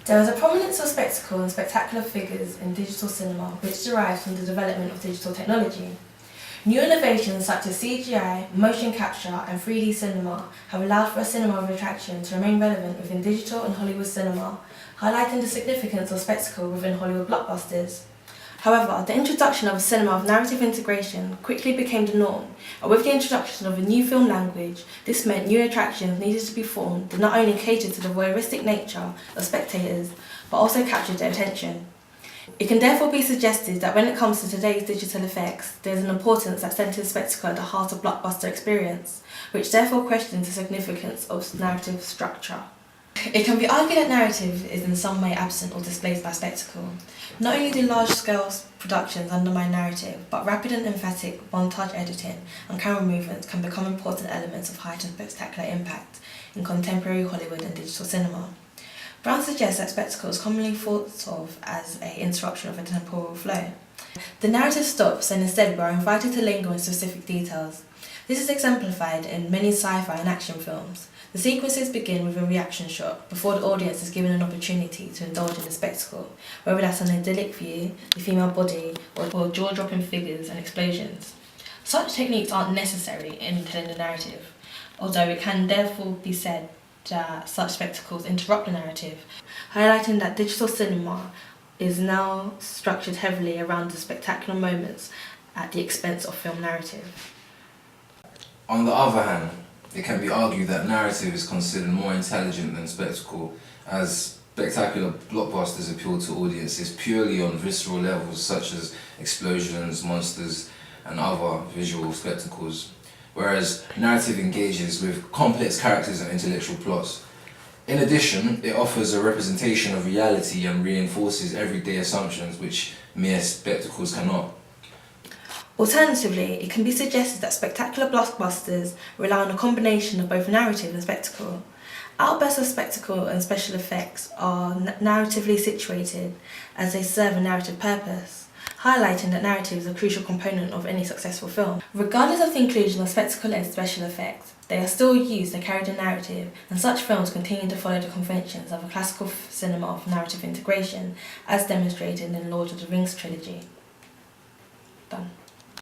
There is a prominence of spectacle and spectacular figures in digital cinema which derives from the development of digital technology. New innovations such as CGI, motion capture and 3D cinema have allowed for a cinema of attraction to remain relevant within digital and Hollywood cinema, highlighting the significance of spectacle within Hollywood blockbusters. However, the introduction of a cinema of narrative integration quickly became the norm, and with the introduction of a new film language, this meant new attractions needed to be formed that not only catered to the voyeuristic nature of spectators, but also captured their attention. It can therefore be suggested that when it comes to today's digital effects, there is an importance that centres spectacle at the heart of blockbuster experience, which therefore questions the significance of narrative structure. It can be argued that narrative is in some way absent or displaced by spectacle. Not only do large-scale productions undermine narrative, but rapid and emphatic montage editing and camera movements can become important elements of heightened spectacular impact in contemporary Hollywood and digital cinema. Brown suggests that spectacle is commonly thought of as an interruption of a temporal flow. The narrative stops and instead we are invited to linger on specific details. This is exemplified in many sci-fi and action films. The sequences begin with a reaction shot before the audience is given an opportunity to indulge in the spectacle, whether that's an idyllic view, the female body, or jaw-dropping figures and explosions. Such techniques aren't necessary in telling the narrative, although it can therefore be said that such spectacles interrupt the narrative, highlighting that digital cinema is now structured heavily around the spectacular moments at the expense of film narrative. On the other hand, it can be argued that narrative is considered more intelligent than spectacle, as spectacular blockbusters appeal to audiences purely on visceral levels such as explosions, monsters, and other visual spectacles, whereas narrative engages with complex characters and intellectual plots. In addition, it offers a representation of reality and reinforces everyday assumptions which mere spectacles cannot. Alternatively, it can be suggested that spectacular blockbusters rely on a combination of both narrative and spectacle. Outbursts of spectacle and special effects are narratively situated as they serve a narrative purpose, highlighting that narrative is a crucial component of any successful film. Regardless of the inclusion of spectacle and special effects, they are still used to carry the narrative, and such films continue to follow the conventions of a classical cinema of narrative integration, as demonstrated in the Lord of the Rings trilogy. Done.